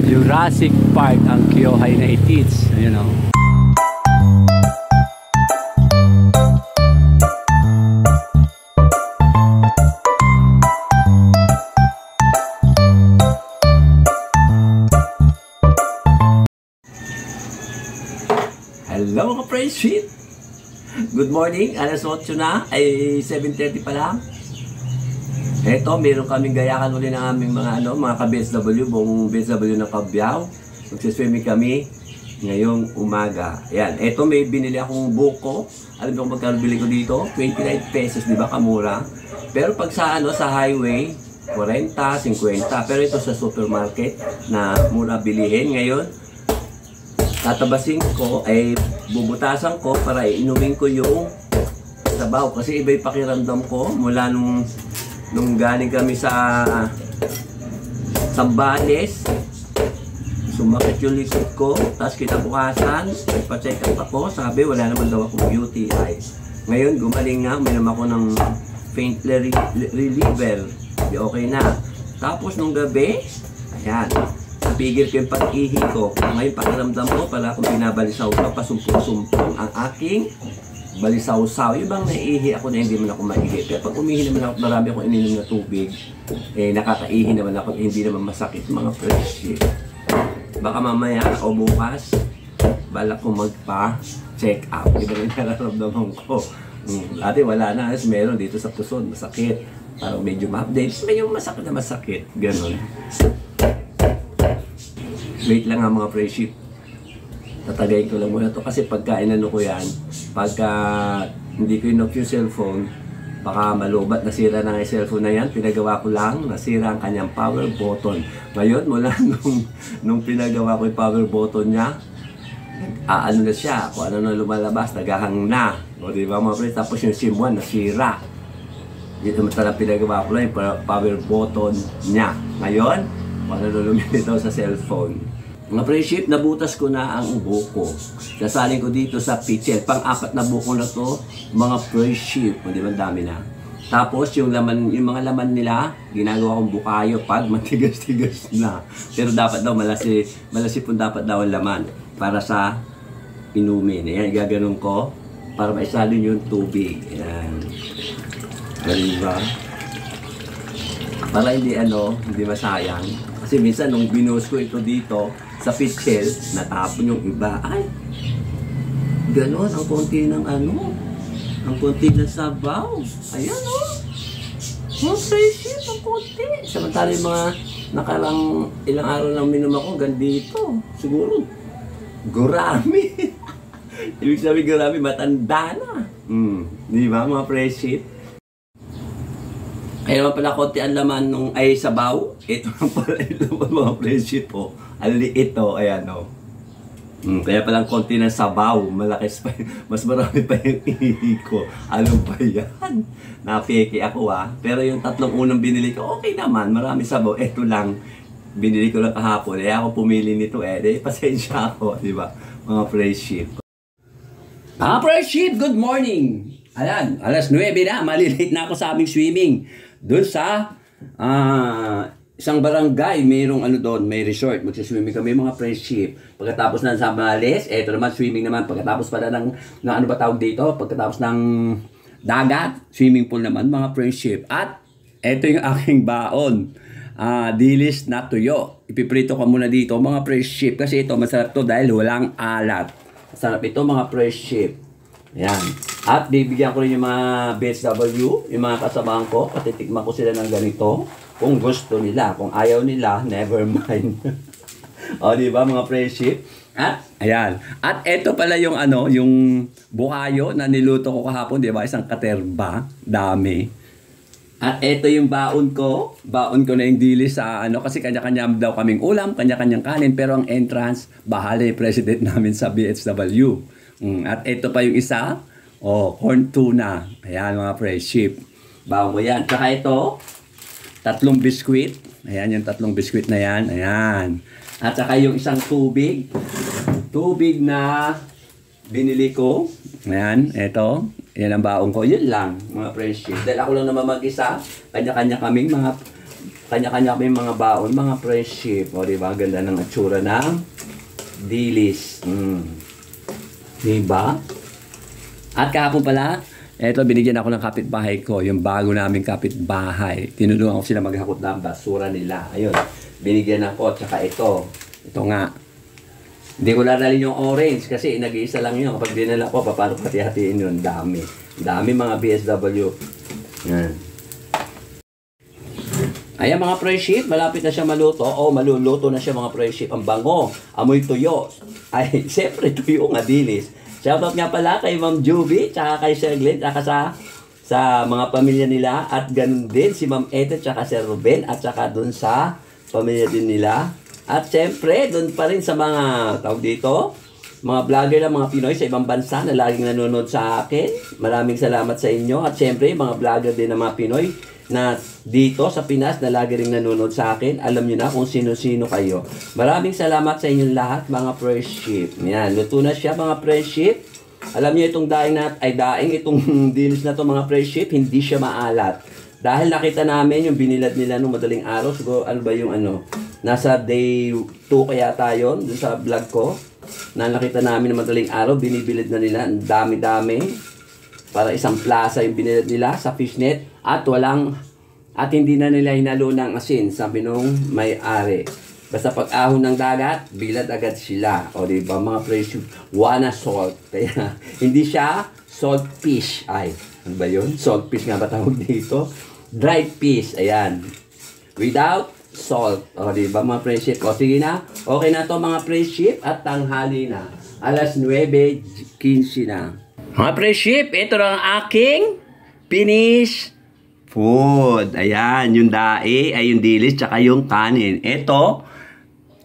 Jurassic Park ang Kyohay United, you know. Hello mga friendship! Good morning, alas 8 na, ay 7:30 pa lang. Eto, meron kaming gayakan uli ng aming mga ka-BSW, buong BSW ng Cabiao. Magsiswimming kami ngayong umaga. Ayan, eto may binili akong buko. Alam niyo kung magkano bili ko dito? 29 pesos, di ba kamura? Pero pag sa sa highway, 40, 50. Pero ito sa supermarket na mura bilihin ngayon. Tatabasin ko, ay bubutasan ko para inumin ko yung sabaw. Kasi iba yung pakiramdam ko mula nung galing kami sa Sambales. Sumakit yung likod ko, tapos kinabukasan, nagpa-check up ako, sabi wala naman daw akong UTI. Ngayon gumaling nga, uminom ako ng faint reliever, di okay na. Tapos nung gabi, ayan, napigil ko yung pag-ihi ko. Ngayon pakiramdam ko, pala akong binabalisaw ko, pasumpong-sumpong ang aking balisaw-saw. Yung bang naiihi ako na hindi man ako maihi. Kaya pag umihi naman ako, marami akong ininom na tubig, nakakaihi naman ako, hindi naman masakit mga friendship. Baka mamaya o bukas, balak ko magpa-check up. Iba rin nararamdaman ko. Dati wala na, meron dito sa puson, masakit. Parang medyo ma-update, medyo masakit na masakit. Ganon. Wait lang nga mga friendship. Tatagayin ko lang muna to kasi pagka inano ko yan, pagka hindi ko inoff yung cellphone, baka malubat, nasira na nga yung cellphone na yan. Pinagawa ko lang, nasira ang kanyang power button. Ngayon, mula nung pinagawa ko yung power button niya, ano na siya, kung ano na lumalabas, nagahang na. O diba mga friends, tapos yung SIM 1 nasira. Dito matala pinagawa ko lang yung power button niya. Ngayon, kung ano na lumilitaw sa cellphone. Mga friendship, nabutas ko na ang buko. Sasalin ko dito sa pitchel. Pang-apat na buko na to, mga friendship. O di ba, dami na. Tapos yung laman, yung mga laman nila, ginagawa kong bukayo pag matigas-tigas na. Pero dapat daw malasi po dapat daw ang laman para sa inumin. Ayan, gaganon ko para maisalin yung tubig. Ayan. Diba? Para hindi hindi masayang. Kasi minsan nung binuhos ko ito dito sa pitchel, natapon yung iba. Ay, gano'n, ang konti ng ang konti ng sabaw. Ayan mga friendship, ang konti. Samantala yung mga nakarang ilang araw lang minum ako, gandito. Siguro, gurami. Ibig sabihin gurami, matanda na. Di ba mga friendship? Kaya naman pala konti ang laman nung ay sabaw. Ito lang pala yung laman mga friendship po. Ang liit ayan kaya palang konti ng sabaw. Malaki pa, mas marami pa yung ihi ko. Ano ba yan? Napeke ako Pero yung tatlong unang binili ko, okay naman. Marami sabaw. Ito lang. Binili ko lang kahapon. Ako pumili nito pasensya ako. Diba? Mga friendship. Mga friendship, good morning! Ayan, alas 9 na. Malilate na ako sa aming swimming. Doon sa isang barangay, mayroong doon, may resort. Magsiswimming kami mga friendship. Pagkatapos ng Sambales, eto naman swimming naman. Pagkatapos pala ng ano ba tawag dito? Pagkatapos ng dagat, swimming pool naman mga friendship. At eto yung aking baon. Dilis na tuyo. Ipiprito ko muna dito mga friendship. Kasi ito masarap to dahil walang alat. Masarap ito mga friendship. Yan. At bibigyan ko rin yung mga BSW, yung mga kasamahan ko. Patitikman ko sila ng ganito. Kung gusto nila. Kung ayaw nila, never mind. O, di ba mga friendship? At, ayan. At ito pala yung yung bukayo na niluto ko kahapon, di ba? Isang katerba. Dami. At ito yung baon ko. Baon ko na yung dilis sa kasi kanya-kanya daw kaming ulam, kanya-kanyang kanin. Pero ang entrance, bahala yung president namin sa BSW. At ito pa yung isa. Corn tuna. Ayan mga friendship. Baon ko yan. Tsaka ito, 3 biskwit. Ayan yung 3 biskwit na yan. Ayan. At saka yung isang tubig. Tubig na binili ko. Ayan, ito. Yan ang baon ko. Yun lang, mga friendship. Dahil ako lang naman mag-isa. Kanya-kanya kaming mga kanya-kanya kami mga baon, mga friendship. O, diba? Ganda ng atsura ng dilis. Diba? At kahapon pala, eto, binigyan ako ng kapitbahay ko, yung bago naming kapitbahay. Tinulungan ko sila maghakot ng basura nila. Ayun, binigyan ako, tsaka ito. Ito nga. Hindi ko lalalin yung orange kasi nag-iisa lang yun. Kapag dinala ko, paano pati-hatiin yun? Dami. Dami mga BSW. Yan. Ayan mga friendship, malapit na siya maluto. O, maluluto na siya mga friendship. Ang bango, amoy tuyo. Ay, siyempre tuyo nga dilis. Shoutout nga pala kay Ma'am Juby, tsaka kay Sir Glenn, tsaka sa mga pamilya nila. At ganun din si Ma'am Ethel, tsaka Sir Ruben, at tsaka dun sa pamilya din nila. At siyempre, dun pa rin sa mga tawag dito, mga vlogger lang, mga Pinoy sa ibang bansa na laging nanonood sa akin. Maraming salamat sa inyo. At siyempre, mga vlogger din ng mga Pinoy na dito sa Pinas na lagi ring nanonood sa akin. Alam nyo na kung sino-sino kayo. Maraming salamat sa inyong lahat, mga friendship. Yan, luto na siya, mga friendship. Alam niyo itong daing itong dilis na to, mga friendship, hindi siya maalat. Dahil nakita namin yung binilad nila nung madaling araw. Siguro, ano ba yung nasa day 2 kaya tayo, dun sa vlog ko. Na nakita namin ng madaling araw, binibilad na nila. Ang dami-dami. Para isang plaza yung binilad nila sa fishnet. At hindi na nila hinalo ng asin, sabi nung may-ari. Basta pag ahon ng dagat, bilad agad sila. O diba, mga friendship, wanna salt. Kaya, hindi siya salt fish. Ay, ano ba yun? Salt fish nga ba tawag dito? Dried fish, ayan. Without salt. O diba, mga friendship? O sige na, okay na to mga friendship at tanghali na. Alas 9:15 na. Mga friendship, ito na ang aking finish food. Ayan, yung dae, ay yung dilis, tsaka yung kanin. Ito,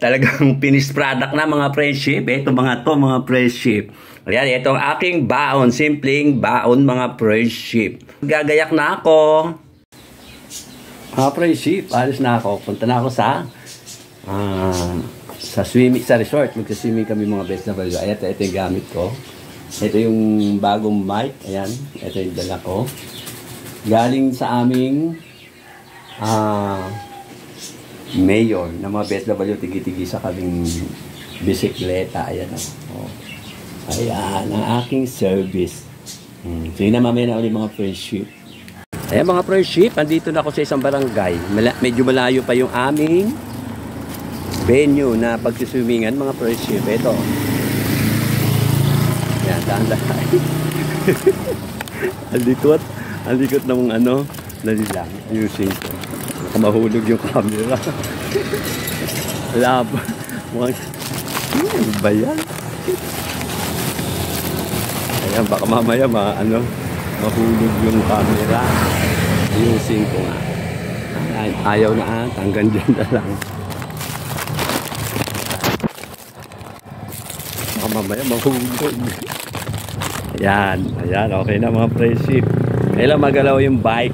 talagang finished product na mga friendship. Ito mga friendship. Ayan, ito ang aking baon. Simpleng baon mga friendship. Gagayak na ako. Mga friendship, alis na ako. Punta na ako sa resort. Magsaswimming kami mga best na value. Ayan, ito yung gamit ko. Ito yung bagong mic. Ayan, ito yung dala ko. Galing sa aming mayor na mga BSW, tigi-tigi sa kaming bisikleta. Ayan o. Ayan, ang aking service. Sige na, mamaya na ulit mga friendship. Ayan mga friendship, andito na ako sa isang barangay. Medyo malayo pa yung aming venue na pagsiswimingan mga friendship. Ito. Ayan, daan-daan. Ang likot ng nalilang, using ko. Mahulog yung camera. Lab. Ano ba yan? Ayan, baka mamaya mahulog yung camera. Using ko nga. Ayaw na hanggang dyan na lang. Baka mamaya mahulog. Ayan, okay na mga friendship. Kailan magalaw yung bike.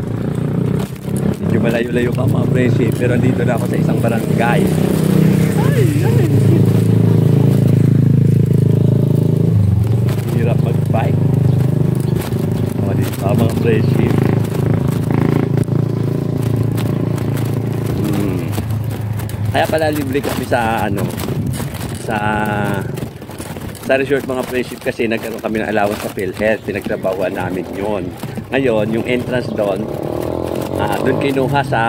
Medyo malayo-layo pa mga friendship. Pero dito na ako sa isang barangay. Ay. Hirap mag-bike. Dito pa mga friendship. Kaya pala libre kami sa sa resort mga friendship kasi nagkaroon kami ng allowance sa PhilHealth. Pinagtrabahuan namin yun. Ngayon, yung entrance doon, doon kinuha sa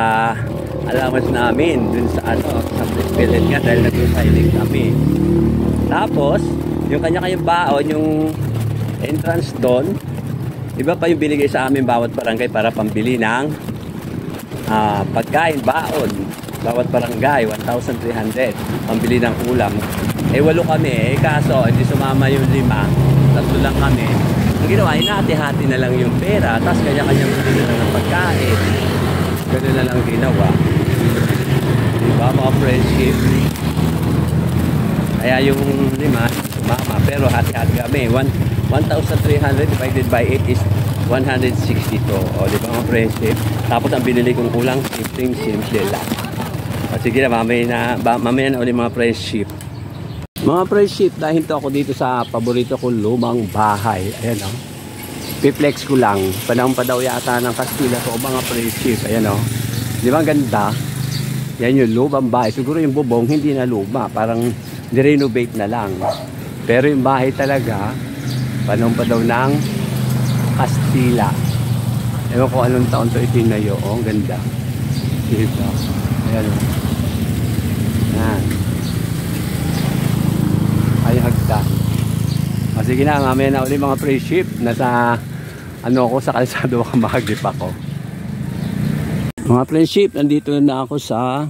allowance namin, doon sa sa PhilHealth nga dahil nag-resigning kami. Tapos, yung kanya-kanyang baon, yung entrance doon, iba pa yung binigay sa amin bawat barangay para pambili ng pagkain, baon. Bawat barangay, 1,300. Pambili ng ulam. 8 kami, kaso hindi sumama yung 5. 3 lang kami. Ang ginawa, hinati-hati na lang yung pera, tapos kanya-kanyang bili na lang ng pagkain. Ganun na lang ginawa. Diba, mga friendship? Kaya yung 5, sumama. Pero hati-hati kami. 1,300 divided by 8 is 162. O, diba, mga friendship? Tapos ang binili kong ulang, simple lang. O, sige na, mamaya na ulit mga friendship. Mga friendship, dahil to ako dito sa paborito kong lumang bahay. Ayan o. Piplex ko lang. Panahon pa daw yata ng Kastila to mga friendship. Ayan o. Di ba ganda? Yan yung lumang bahay. Siguro yung bubong hindi na luma, parang nirenovate na lang. Pero yung bahay talaga, panahon pa daw ng Kastila. Ewan ko anong taon to itinayo. Oh, ang ganda. Diba? Ayan o. Yan. Ay, hagdan. O sige na, mamaya na ulit mga pre-ship. Nasa, ano ako, sa kalsado ako makagip ako. Mga friendship, nandito na ako sa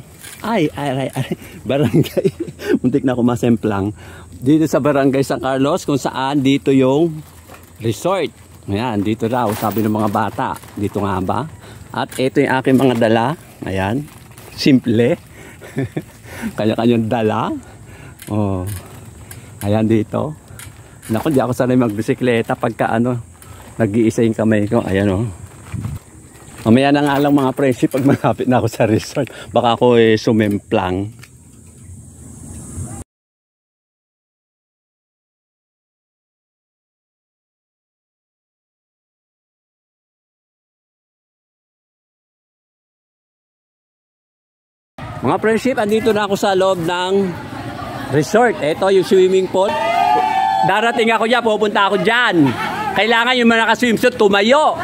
barangay. Muntik na ako masemplang. Dito sa barangay San Carlos, kung saan dito yung resort. Ayan, dito raw, sabi ng mga bata. Dito nga ba? At ito yung aking mga dala. Ayan, simple. Kanya-kanyang dala. Oh. Ayan dito. Naku, di ako sanay magbisikleta pagka ano, nag-iisa yung kamay ko. Ayan oh. Mamaya na nga lang mga friendship pag malapit na ako sa resort. Baka ako sumemplang. Mga friendship, andito na ako sa loob ng resort. Ito yung swimming pool. Darating ako dyan, pupunta ako dyan. Kailangan yung mga naka-swimsuit tumayo.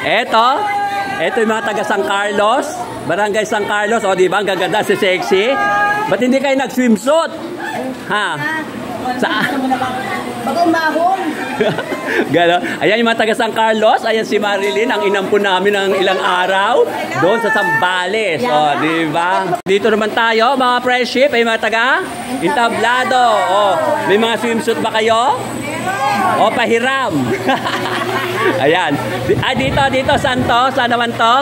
Ito yung mga taga San Carlos, Barangay San Carlos. O diba, ang gaganda, si sexy. Ba't hindi kayo nag-swimsuit? Ha? Saan? Bagong mahon. Gano? Ayan yung mga taga San Carlos. Ayan si Marilyn, ang inampun namin ng ilang araw doon sa Zambales. O, diba? Dito naman tayo, mga friendship, ay mga taga Entablado. O, may mga swimsuit ba kayo? O, pahiram. Ayan. Dito, saan to? Saan naman to?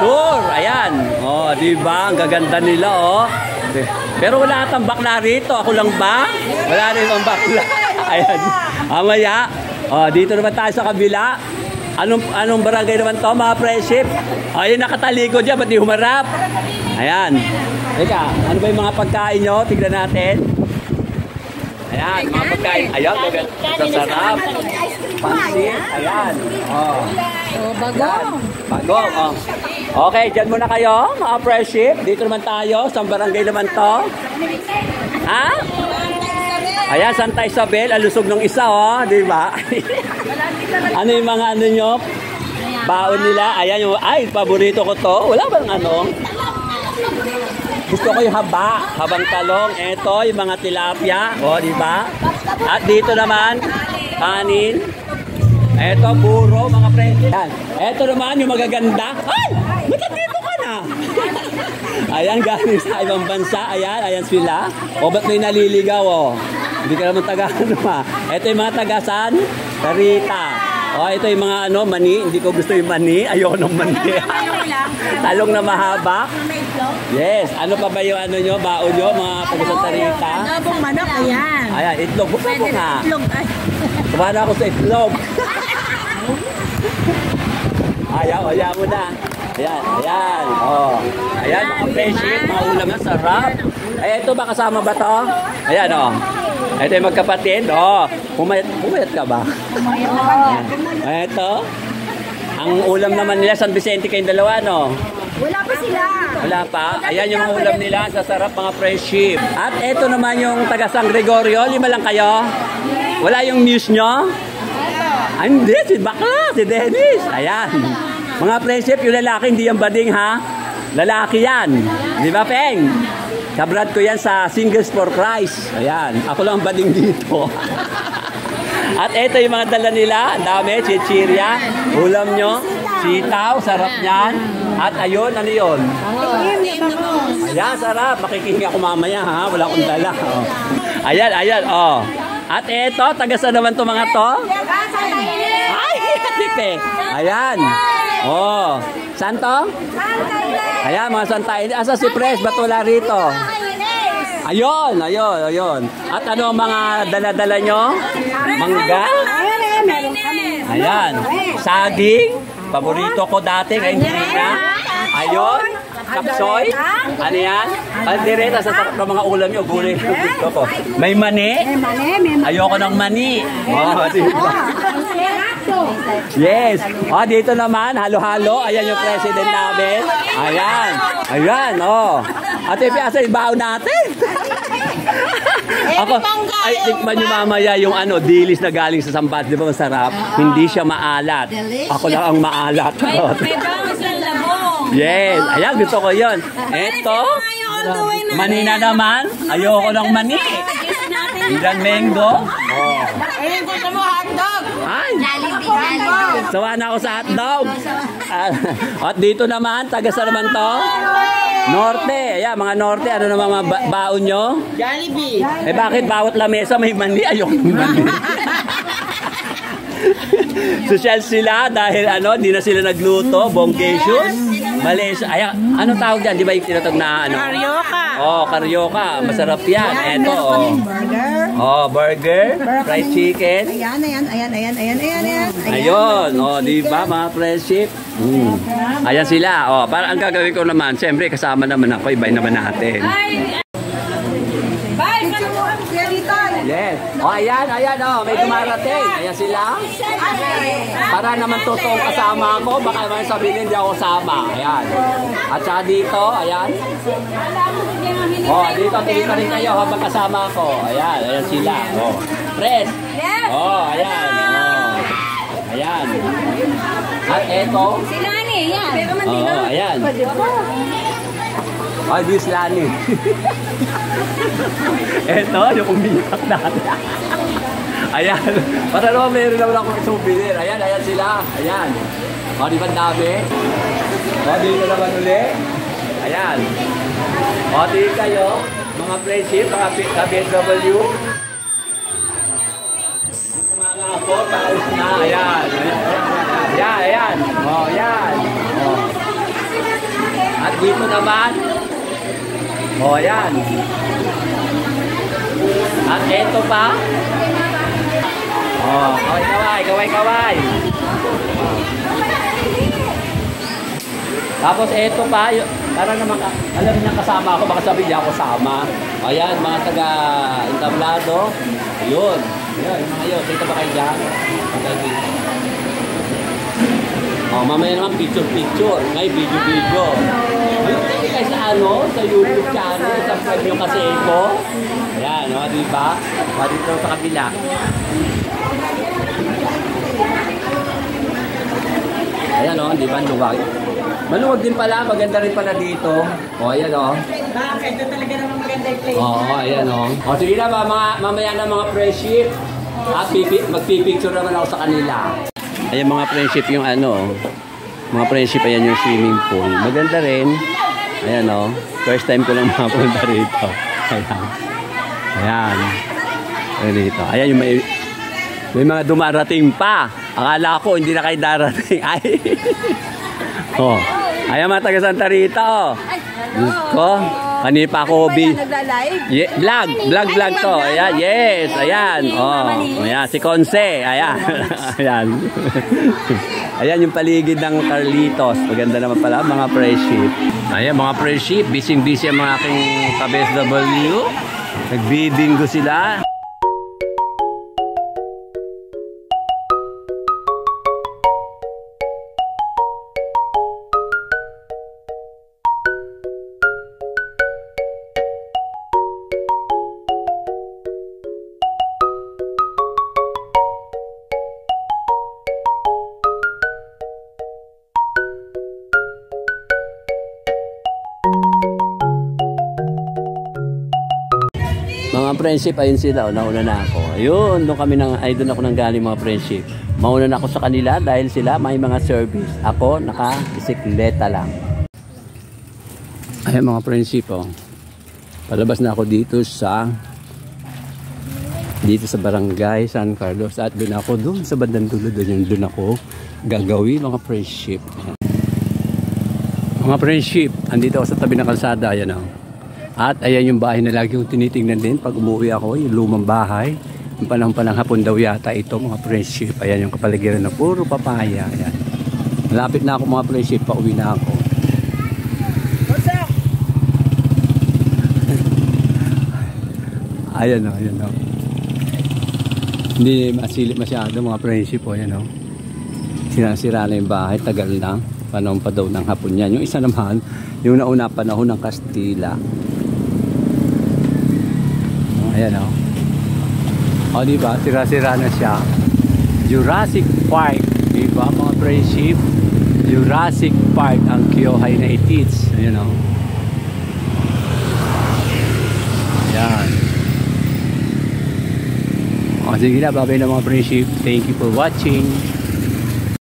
Sur, ayan. O, diba? Ang gaganda nila, o. Pero wala atang bakla rito. Ako lang ba? Wala rin ang bakla. Ayan. Mamaya. O, dito naman tayo sa kabila. Anong barangay naman to, mga friendship? Ayun, nakatalikod dyan. Ba't di humarap? Ayan. Teka, ano ba yung mga pagkain nyo? Tignan natin. Ayan, mga pagkain. Ayan, sasarap. Pansit. Ayan. Oh. Bagong. Bagong. Oh. Okay, dyan muna kayo, mga friendship. Dito naman tayo. Sa barangay naman to. Ha? Ayan, Santa Isabel. Alusog ng isa, oh. Diba? Ano yung mga ano nyo? Baon nila. Ayan yung, ay, paborito ko to. Wala bang ano? Gusto ko yung habang talong. Ito, yung mga tilapia. O, diba? At dito naman, kanin. Ito, buro, mga friends. Ito naman, yung magaganda. Ay! Ba't dito ka na? Ayan, galing sa ibang bansa. Ayan sila. O, ba't may naliligaw, o? Hindi ka naman taga, ano ha? Ito yung mga tagasan. Tarita. O, ito yung mga, ano, mani. Hindi ko gusto yung mani. Ayoko ng mani. Talong na mahaba. Yes. Ano pa ba yung ano nyo, baon nyo, mga taga-Santa Rita? Adobong manok, ayan. Ayan, itlog. Buka mo nga. Itlog, ay. Kumana ako sa itlog. Ayaw mo na. Ayan. Oh. Ayan, mga friendship, mga ulam na sarap. Ay, ito ba kasama ba to? Ayan, oh. Ito yung magkapatid. Oh. Pumayat ka ba? Ito. Ang ulam naman nila, San Vicente kayong dalawa, no? Wala pa sila. Wala pa? Ayan yung ulam nila, sa sarap mga friendship. At ito naman yung taga San Gregorio. 5 lang kayo? Wala yung news nyo? Ay, hindi, si Bakla, si Dennis. Ayan. Mga friendship, yung lalaki, hindi yung bading, ha? Lalaki yan. Di ba, Peng? Kabrad ko yan sa Singles for Christ. Ayan. Ako lang bading dito. At ito yung mga dala nila. Ang dami, chichirya. Ulam nyo. Sitaw, sarap niyan. At ayun, ano yun? Ayan, sarap. Makikihingi ako mamaya, ha? Wala akong dala. Oh. Ayan, oh. At ito, tagasan naman to mga to. Ay, tipe. Ayan. Oh. Saan to? Ayan, mga Santa Inés. Asa si Pres? Ba't wala rito? Ayun. At ano mga dala-dala nyo? Mangga? Ayan. Saging. Paborito ko dati. Ngayon hindi na. Ayun. Kapsoy. Ano yan? Pandireta sa sarap ng mga ulam nyo. Gulay yung gusto ko. May mani. Ayoko ng mani. Oh, diba? Yes. Oh, dito naman, halo-halo. Ayan yung president namin. Ayan. Ayan, oh. Ate Piasa, ibaw natin. Ako, ay, tikman nyo mamaya yung ano, dilis na galing sa Sambat. Di ba masarap? Hindi siya maalat. Ako lang ang maalat. May bangus ng labong. Yes. Ayan, gusto ko yun. Eto, mani na naman. Ayoko ng mani. Ilan mango. Oh. Ayun, gusto mo hotdog. Ay! Sawa na ako sa hotdog. At dito naman, taga sa naman to? Norte. Ayan, mga Norte. Ano naman mga baon nyo? Jollibee. Eh bakit bawat lamesa may mani? Ayoko ng mani. Social sila dahil ano, di na sila nagluto. Bonggacious. Malaysia. Ayan, ano tawag dyan? Di ba yung tinatag na ano? Karyoka. Oh, karyoka. Masarap yan. Eto, oh. Burger. Oh, burger. Fried chicken. Ayan. Ayun, oh, di ba mga friendship? Ayan sila. Oh, para ang gagawin ko naman, siyempre kasama naman ako, ibay naman natin. Yes. Oh, ayan, oh, may dumarating. Ayan sila. Para naman totoong kasama ako, baka naman sabihin hindi ako kasama. Ayan. At saka dito, ayan. Oh, dito rin kayo habang kasama ako. Ayan sila. Oh. Fred. Oh, ayan. Oh. Ayan. At eto. Si Lani, yan. Oh, ayan. Ay, this Lani. Eto, yung umiyak natin. Ayan. Para naman meron naman akong souvenir. Ayan sila. Ayan. O, di ba dami? O, dito naman ulit. Ayan. O, di kayo, mga friendship, mga BSW. Mga ako, paus na. Ayan. Ayan. O, ayan. O. At dito naman. O, ayan. At eto pa. Oh, kaway. Tapos eto pa, para naman, alam niya kasama ako, baka sabihin niya ako sama. Ayan, mga taga-entablado. Yun, mga yun. Dito ba kayo dyan? Oh, mamaya naman picture. May video. Yung kayo sa sa YouTube channel, subscribe nyo kasi ito. Ayan, o, diba? Dito sa kabila. Ayan, o, diba? Luwag. Maluwag din pala, maganda rin pala dito. O, ayan, o. Bakit? Ito talaga naman maganda yung place. Oo, ayan, o. O, sige na ba, mamaya na mga friendship. At magpipicture naman ako sa kanila. Ayan mga friendship yung ano. Mga friendship, ayan yung swimming pool. Maganda rin. Ayan, o. First time ko lang makapunta rito. Ayan. Ayan dito. Ayan yung may mga dumarating pa. Akala ko hindi na kayo darating. Ay. Oh. Ayan mga taga Santa Rita, oh. Diyos ko. Kanina pa ako vlog to. Ayan, yes. Ayan. Oh. Ayan si Conce. Ayan. Ayan. Ayan yung paligid ng Carlitos. Maganda naman pala mga friendship. Ayan mga friendship, busy ang mga aking ka-BSW. Nagbibingo sila. Mga friendship, ayun sila. Nauna na ako. Ayun, doon ako nang galing mga friendship. Mauna na ako sa kanila dahil sila may mga service. Ako, naka-bisikleta lang. Ayun mga friendship, oh. Palabas na ako dito sa barangay San Carlos. At doon sa bandang dulo. Doon ako gagawin mga friendship. Mga friendship, andito ako sa tabi ng kalsada. Ayan, oh. At ayan yung bahay na lagi kong tinitingnan din pag umuwi ako, yung lumang bahay. Yung panahon hapon daw yata ito mga friendship. Ayan yung kapaligiran na puro papaya. Ayan. Malapit na ako mga friendship, pauwi na ako. What's up? Ayan o. Hindi masilip masyado mga friendship o. Ayan o. Sira-sira na yung bahay, tagal na. Panahon pa daw ng Hapon yan. Yung isa naman, yung nauna panahon ng Kastila. Ayan o. O diba, sira-sira na siya. Jurassic Park. Diba mga friendship? Jurassic Park ang Kyohay na itits. Ayan o. Ayan. O sige na, babay na mga friendship. Thank you for watching.